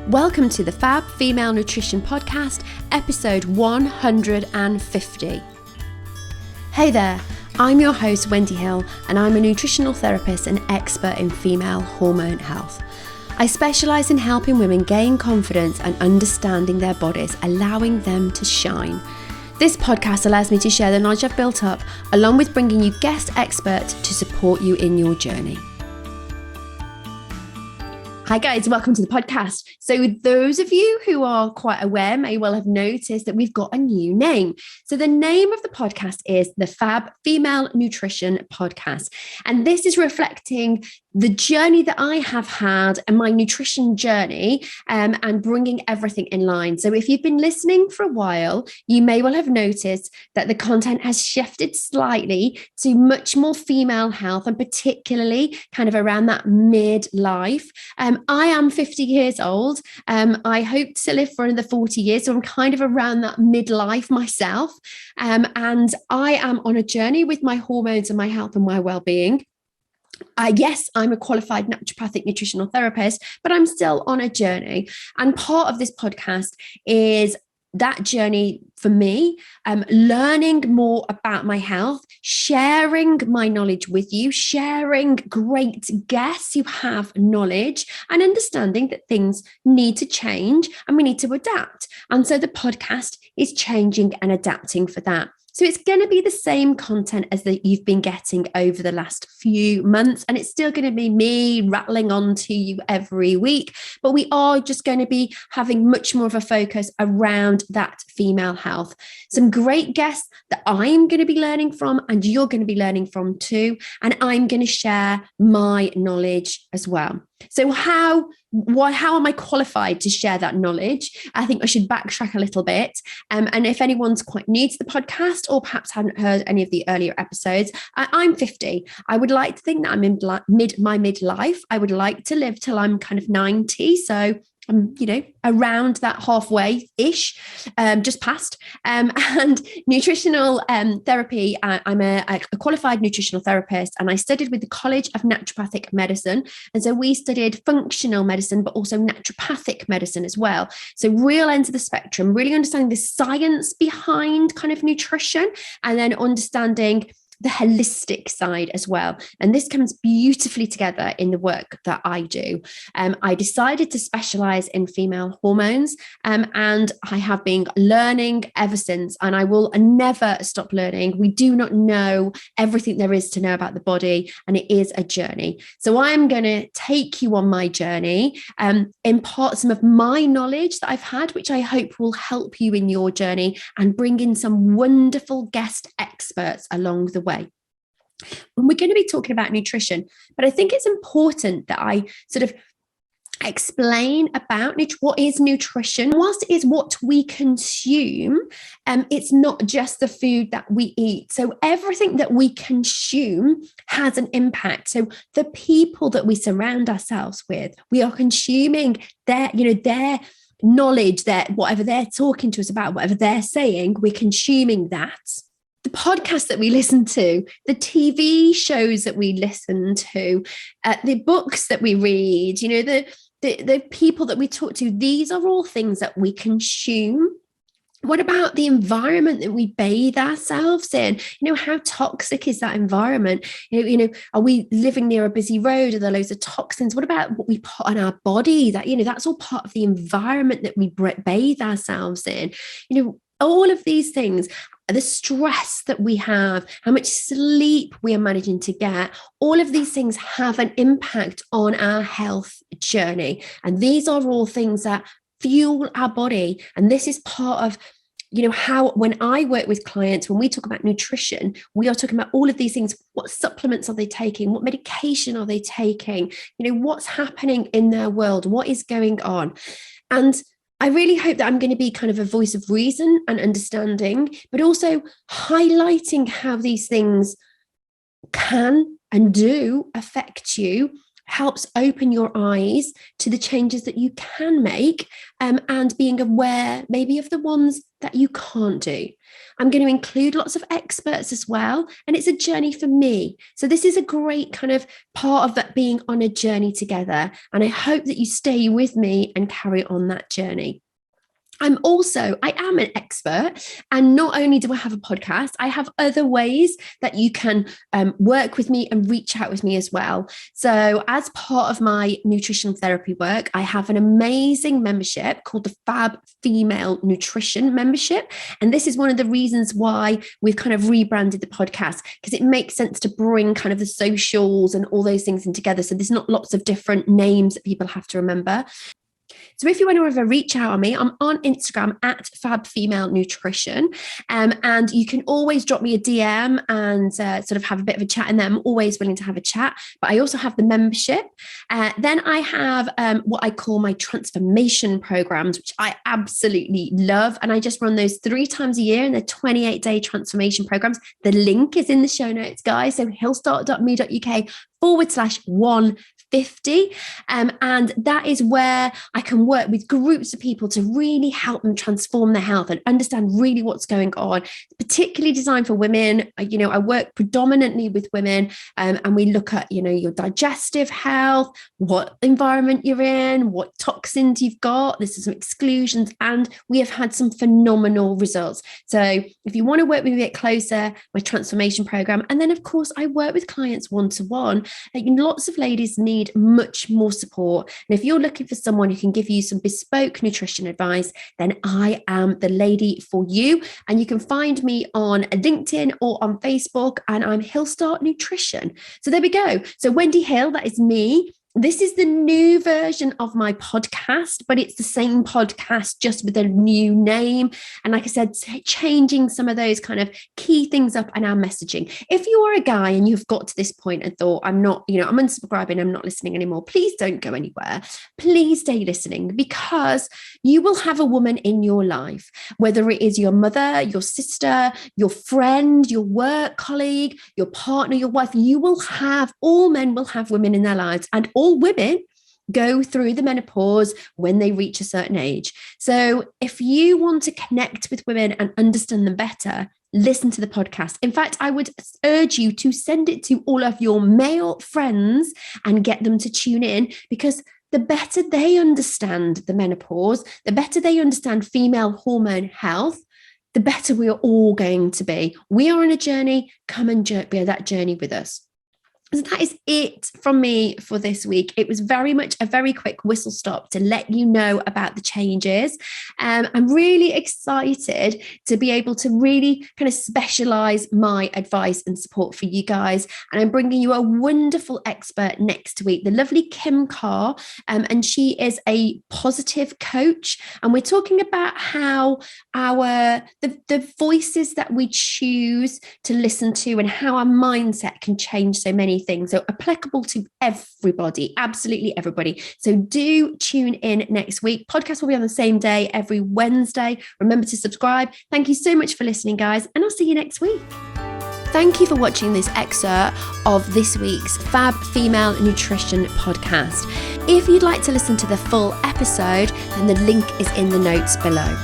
Welcome to the Fab Female Nutrition Podcast, episode 150. Hey there, I'm your host Wendy Hill, and I'm a nutritional therapist and expert in female hormone health. I specialise in helping women gain confidence and understanding their bodies, allowing them to shine. This podcast allows me to share the knowledge I've built up, along with bringing you guest experts to support you in your journey. Hi guys, welcome to the podcast. So those of you who are quite aware may well have noticed that we've got a new name. So the name of the podcast is the Fab Female Nutrition Podcast. And this is reflecting the journey that I have had and my nutrition journey and bringing everything in line. So if you've been listening for a while, you may well have noticed that the content has shifted slightly to much more female health and particularly kind of around that midlife. I am 50 years old. I hope to live for another 40 years. So I'm kind of around that midlife myself. And I am on a journey with my hormones and my health and my well-being. Yes, I'm a qualified naturopathic nutritional therapist, but I'm still on a journey. And part of this podcast is that journey for me, learning more about my health, sharing my knowledge with you, sharing great guests who have knowledge and understanding that things need to change and we need to adapt. And so the podcast is changing and adapting for that. So it's going to be the same content as that you've been getting over the last few months. And it's still going to be me rattling on to you every week. But we are just going to be having much more of a focus around that female health. Some great guests that I'm going to be learning from and you're going to be learning from too. And I'm going to share my knowledge as well. So how am I qualified to share that knowledge? I think I should backtrack a little bit. And if anyone's quite new to the podcast or perhaps hadn't heard any of the earlier episodes, I'm 50. I would like to think that I'm in my midlife. I would like to live till I'm kind of 90. So I'm, around that halfway-ish, just past. And nutritional therapy, I'm a qualified nutritional therapist, and I studied with the College of Naturopathic Medicine. And so we studied functional medicine, but also naturopathic medicine as well. So real ends of the spectrum, really understanding the science behind kind of nutrition, and then understanding the holistic side as well. And this comes beautifully together in the work that I do. I decided to specialize in female hormones, and I have been learning ever since, and I will never stop learning. We do not know everything there is to know about the body, and it is a journey. So I'm going to take you on my journey, impart some of my knowledge that I've had, which I hope will help you in your journey, and bring in some wonderful guest experts along the way. And we're going to be talking about nutrition, but I think it's important that I sort of explain about what is nutrition. Whilst it is what we consume, it's not just the food that we eat. So everything that we consume has an impact. So the people that we surround ourselves with, we are consuming their knowledge, whatever they're talking to us about, whatever they're saying, we're consuming that. The podcasts that we listen to, the TV shows that we listen to, the books that we read, the people that we talk to, these are all things that we consume. What about the environment that we bathe ourselves in? How toxic is that environment? Are we living near a busy road? Are there loads of toxins? What about what we put on our body? That's all part of the environment that we bathe ourselves in. All of these things, the stress that we have, how much sleep we are managing to get, all of these things have an impact on our health journey. And these are all things that fuel our body. And this is part of, how when I work with clients, when we talk about nutrition, we are talking about all of these things. What supplements are they taking? What medication are they taking? What's happening in their world? What is going on? And I really hope that I'm going to be kind of a voice of reason and understanding, but also highlighting how these things can and do affect you helps open your eyes to the changes that you can make, and being aware maybe of the ones that you can't do. I'm going to include lots of experts as well, and it's a journey for me. So this is a great kind of part of that, being on a journey together, and I hope that you stay with me and carry on that journey. I am an expert, and not only do I have a podcast, I have other ways that you can work with me and reach out with me as well. So as part of my nutrition therapy work, I have an amazing membership called the Fab Female Nutrition membership. And this is one of the reasons why we've kind of rebranded the podcast, because it makes sense to bring kind of the socials and all those things in together. So there's not lots of different names that people have to remember. So if you want to ever reach out on me, I'm on Instagram at Fab Female Nutrition. And you can always drop me a DM and sort of have a bit of a chat in there. I'm always willing to have a chat. But I also have the membership. Then I have what I call my transformation programs, which I absolutely love. And I just run those 3 times a year, and they're 28-day transformation programs. The link is in the show notes, guys. So hillstart.me.uk/150. And that is where I can work with groups of people to really help them transform their health and understand really what's going on, particularly designed for women. I work predominantly with women, and we look at, your digestive health, what environment you're in, what toxins you've got. This is some exclusions, and we have had some phenomenal results. So if you want to work with me a bit closer, my transformation program, and then of course I work with clients one-to-one. Lots of ladies need much more support. And if you're looking for someone who can give you some bespoke nutrition advice, then I am the lady for you. And you can find me on LinkedIn or on Facebook, and I'm Hillstart Nutrition. So there we go. So Wendy Hill, that is me. This is the new version of my podcast, but it's the same podcast, just with a new name. And like I said, changing some of those kind of key things up in our messaging. If you are a guy and you've got to this point and thought, I'm unsubscribing, I'm not listening anymore, please don't go anywhere. Please stay listening, because you will have a woman in your life, whether it is your mother, your sister, your friend, your work colleague, your partner, your wife. All men will have women in their lives, and all women go through the menopause when they reach a certain age. So if you want to connect with women and understand them better, listen to the podcast. In fact, I would urge you to send it to all of your male friends and get them to tune in, because the better they understand the menopause, the better they understand female hormone health, the better we are all going to be. We are on a journey. Come and be on that journey with us. So that is it from me for this week. It was very much a very quick whistle stop to let you know about the changes. I'm really excited to be able to really kind of specialize my advice and support for you guys. And I'm bringing you a wonderful expert next week, the lovely Kim Carr. And she is a positive coach. And we're talking about how the voices that we choose to listen to and how our mindset can change so many things. So applicable to everybody, absolutely everybody. So do tune in next week. Podcast will be on the same day every Wednesday. Remember to subscribe. Thank you so much for listening, guys, and I'll see you next week. Thank you for watching this excerpt of this week's Fab Female Nutrition podcast. If you'd like to listen to the full episode, then the link is in the notes below.